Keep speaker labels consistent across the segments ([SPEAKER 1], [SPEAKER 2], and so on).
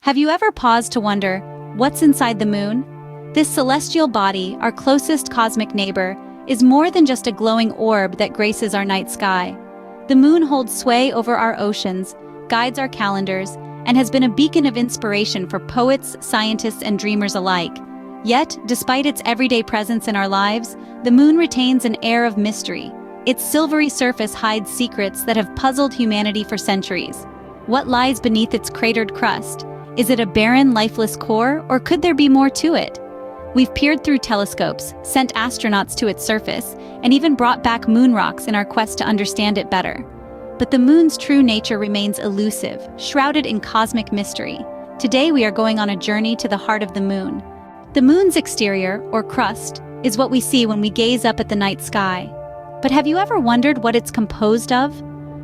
[SPEAKER 1] Have you ever paused to wonder, what's inside the moon? This celestial body, our closest cosmic neighbor, is more than just a glowing orb that graces our night sky. The moon holds sway over our oceans, guides our calendars, and has been a beacon of inspiration for poets, scientists, and dreamers alike. Yet, despite its everyday presence in our lives, the moon retains an air of mystery. Its silvery surface hides secrets that have puzzled humanity for centuries. What lies beneath its cratered crust? Is it a barren, lifeless core, or could there be more to it? We've peered through telescopes, sent astronauts to its surface, and even brought back moon rocks in our quest to understand it better. But the moon's true nature remains elusive, shrouded in cosmic mystery. Today we are going on a journey to the heart of the moon. The moon's exterior, or crust, is what we see when we gaze up at the night sky. But have you ever wondered what it's composed of?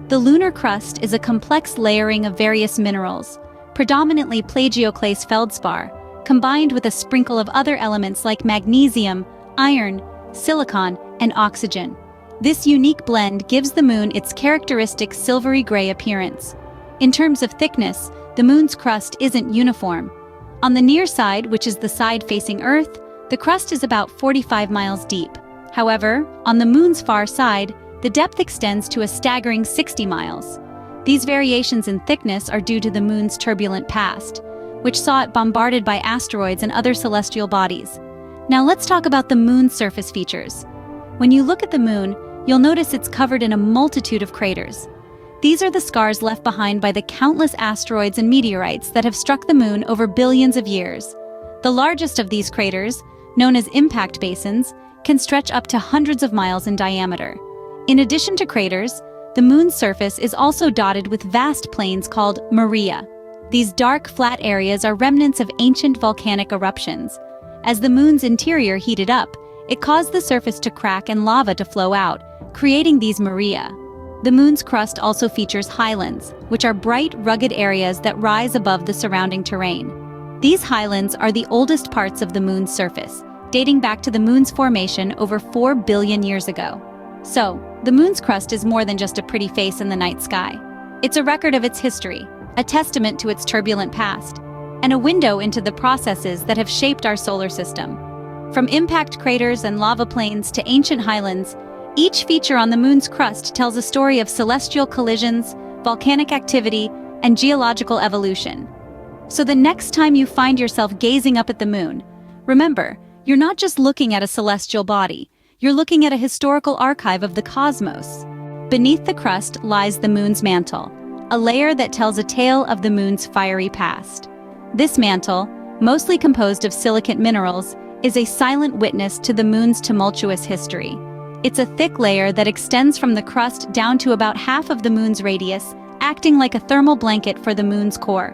[SPEAKER 1] The lunar crust is a complex layering of various minerals, predominantly plagioclase feldspar, combined with a sprinkle of other elements like magnesium, iron, silicon, and oxygen. This unique blend gives the moon its characteristic silvery gray appearance. In terms of thickness, the moon's crust isn't uniform. On the near side, which is the side facing Earth, the crust is about 45 miles deep. However, on the moon's far side, the depth extends to a staggering 60 miles. These variations in thickness are due to the moon's turbulent past, which saw it bombarded by asteroids and other celestial bodies. Now let's talk about the moon's surface features. When you look at the moon, you'll notice it's covered in a multitude of craters. These are the scars left behind by the countless asteroids and meteorites that have struck the moon over billions of years. The largest of these craters, known as impact basins, can stretch up to hundreds of miles in diameter. In addition to craters, the moon's surface is also dotted with vast plains called maria. These dark, flat areas are remnants of ancient volcanic eruptions. As the moon's interior heated up, it caused the surface to crack and lava to flow out, creating these maria. The moon's crust also features highlands, which are bright, rugged areas that rise above the surrounding terrain. These highlands are the oldest parts of the moon's surface, dating back to the moon's formation over 4 billion years ago. So, the moon's crust is more than just a pretty face in the night sky. It's a record of its history, a testament to its turbulent past, and a window into the processes that have shaped our solar system. From impact craters and lava plains to ancient highlands, each feature on the moon's crust tells a story of celestial collisions, volcanic activity, and geological evolution. So the next time you find yourself gazing up at the moon, remember, you're not just looking at a celestial body, you're looking at a historical archive of the cosmos. Beneath the crust lies the moon's mantle, a layer that tells a tale of the moon's fiery past. This mantle, mostly composed of silicate minerals, is a silent witness to the moon's tumultuous history. It's a thick layer that extends from the crust down to about half of the moon's radius, acting like a thermal blanket for the moon's core.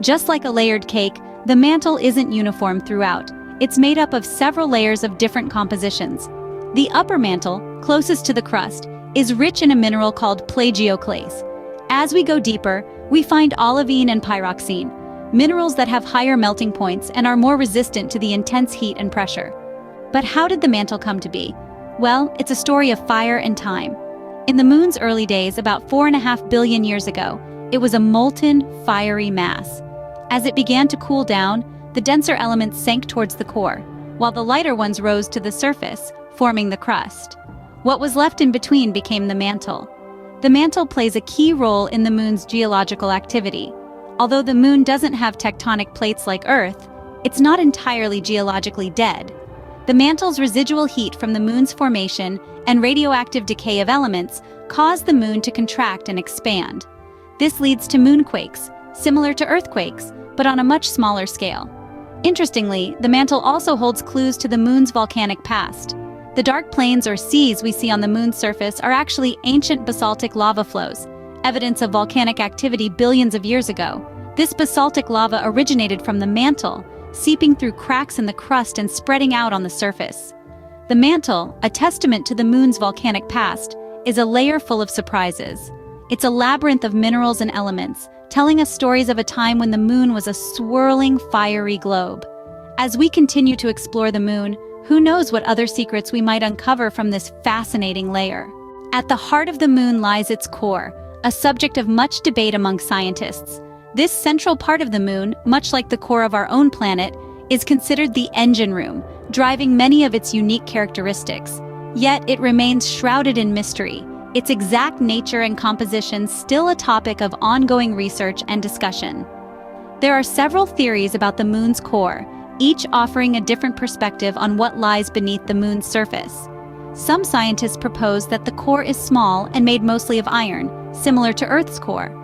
[SPEAKER 1] Just like a layered cake, the mantle isn't uniform throughout. It's made up of several layers of different compositions. The upper mantle, closest to the crust, is rich in a mineral called plagioclase. As we go deeper, we find olivine and pyroxene, minerals that have higher melting points and are more resistant to the intense heat and pressure. But how did the mantle come to be? Well, it's a story of fire and time. In the moon's early days, about 4.5 billion years ago, it was a molten, fiery mass. As it began to cool down, the denser elements sank towards the core, while the lighter ones rose to the surface, forming the crust. What was left in between became the mantle. The mantle plays a key role in the moon's geological activity. Although the moon doesn't have tectonic plates like Earth, it's not entirely geologically dead. The mantle's residual heat from the moon's formation and radioactive decay of elements cause the moon to contract and expand. This leads to moonquakes, similar to earthquakes, but on a much smaller scale. Interestingly, the mantle also holds clues to the moon's volcanic past. The dark plains or seas we see on the moon's surface are actually ancient basaltic lava flows, evidence of volcanic activity billions of years ago. This basaltic lava originated from the mantle, seeping through cracks in the crust and spreading out on the surface. The mantle, a testament to the moon's volcanic past, is a layer full of surprises. It's a labyrinth of minerals and elements, telling us stories of a time when the moon was a swirling, fiery globe. As we continue to explore the moon, who knows what other secrets we might uncover from this fascinating layer. At the heart of the moon lies its core, a subject of much debate among scientists. This central part of the moon, much like the core of our own planet, is considered the engine room, driving many of its unique characteristics. Yet it remains shrouded in mystery, its exact nature and composition still a topic of ongoing research and discussion. There are several theories about the moon's core, each offering a different perspective on what lies beneath the moon's surface. Some scientists propose that the core is small and made mostly of iron, similar to Earth's core.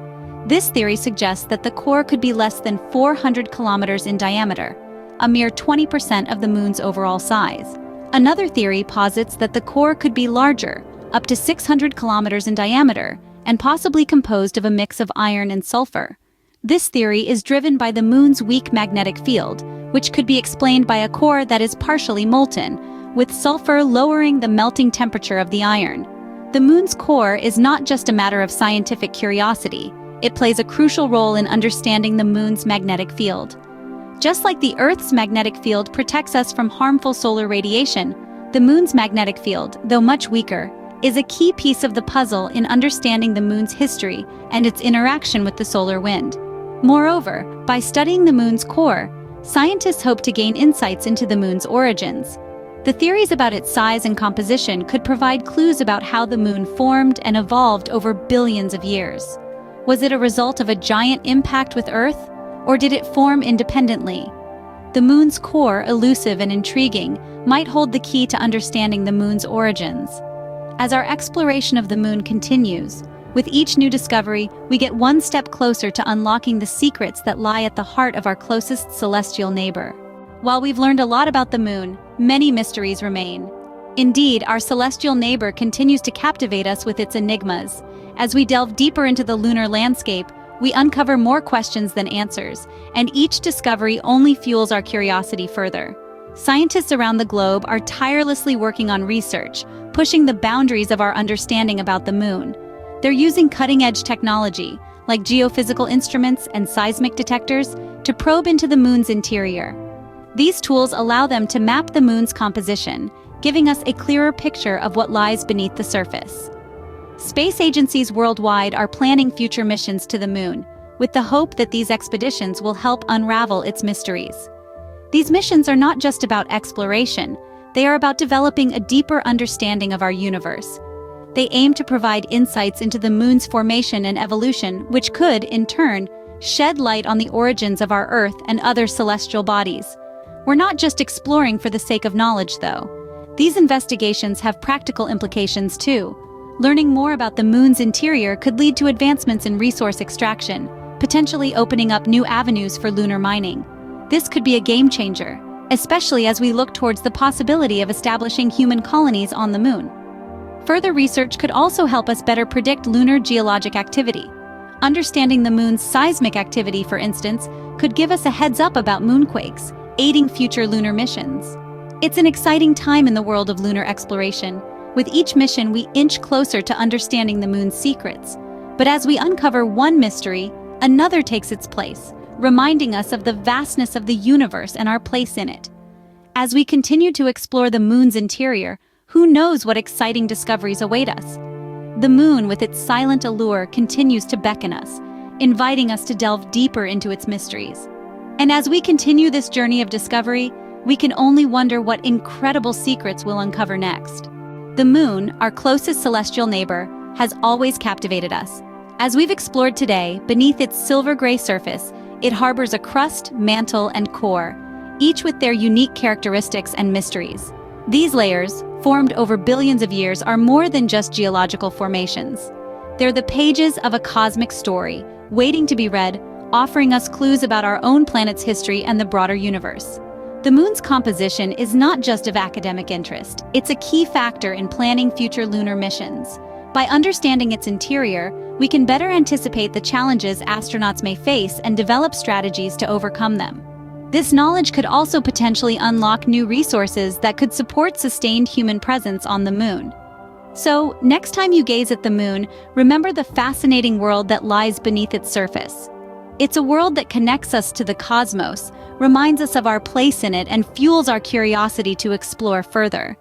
[SPEAKER 1] This theory suggests that the core could be less than 400 kilometers in diameter, a mere 20% of the moon's overall size. Another theory posits that the core could be larger, up to 600 kilometers in diameter, and possibly composed of a mix of iron and sulfur. This theory is driven by the moon's weak magnetic field, which could be explained by a core that is partially molten, with sulfur lowering the melting temperature of the iron. The moon's core is not just a matter of scientific curiosity, it plays a crucial role in understanding the moon's magnetic field. Just like the Earth's magnetic field protects us from harmful solar radiation, the moon's magnetic field, though much weaker, is a key piece of the puzzle in understanding the moon's history and its interaction with the solar wind. Moreover, by studying the moon's core, scientists hope to gain insights into the moon's origins. The theories about its size and composition could provide clues about how the moon formed and evolved over billions of years. Was it a result of a giant impact with Earth, or did it form independently? The moon's core, elusive and intriguing, might hold the key to understanding the moon's origins. As our exploration of the moon continues, with each new discovery, we get one step closer to unlocking the secrets that lie at the heart of our closest celestial neighbor. While we've learned a lot about the moon, many mysteries remain. Indeed, our celestial neighbor continues to captivate us with its enigmas. As we delve deeper into the lunar landscape, we uncover more questions than answers, and each discovery only fuels our curiosity further. Scientists around the globe are tirelessly working on research, pushing the boundaries of our understanding about the moon. They're using cutting-edge technology, like geophysical instruments and seismic detectors, to probe into the moon's interior. These tools allow them to map the moon's composition, giving us a clearer picture of what lies beneath the surface. Space agencies worldwide are planning future missions to the moon, with the hope that these expeditions will help unravel its mysteries. These missions are not just about exploration, they are about developing a deeper understanding of our universe. They aim to provide insights into the moon's formation and evolution, which could, in turn, shed light on the origins of our Earth and other celestial bodies. We're not just exploring for the sake of knowledge, though. These investigations have practical implications, too. Learning more about the moon's interior could lead to advancements in resource extraction, potentially opening up new avenues for lunar mining. This could be a game-changer, especially as we look towards the possibility of establishing human colonies on the moon. Further research could also help us better predict lunar geologic activity. Understanding the moon's seismic activity, for instance, could give us a heads-up about moonquakes, aiding future lunar missions. It's an exciting time in the world of lunar exploration. With each mission, we inch closer to understanding the moon's secrets. But as we uncover one mystery, another takes its place, reminding us of the vastness of the universe and our place in it. As we continue to explore the moon's interior, who knows what exciting discoveries await us? The moon, with its silent allure, continues to beckon us, inviting us to delve deeper into its mysteries. And as we continue this journey of discovery, we can only wonder what incredible secrets we'll uncover next. The moon, our closest celestial neighbor, has always captivated us. As we've explored today, beneath its silver-gray surface, it harbors a crust, mantle, and core, each with their unique characteristics and mysteries. These layers, formed over billions of years, are more than just geological formations. They're the pages of a cosmic story, waiting to be read, offering us clues about our own planet's history and the broader universe. The moon's composition is not just of academic interest, it's a key factor in planning future lunar missions. By understanding its interior, we can better anticipate the challenges astronauts may face and develop strategies to overcome them. This knowledge could also potentially unlock new resources that could support sustained human presence on the moon. So, next time you gaze at the moon, remember the fascinating world that lies beneath its surface. It's a world that connects us to the cosmos, reminds us of our place in it, and fuels our curiosity to explore further.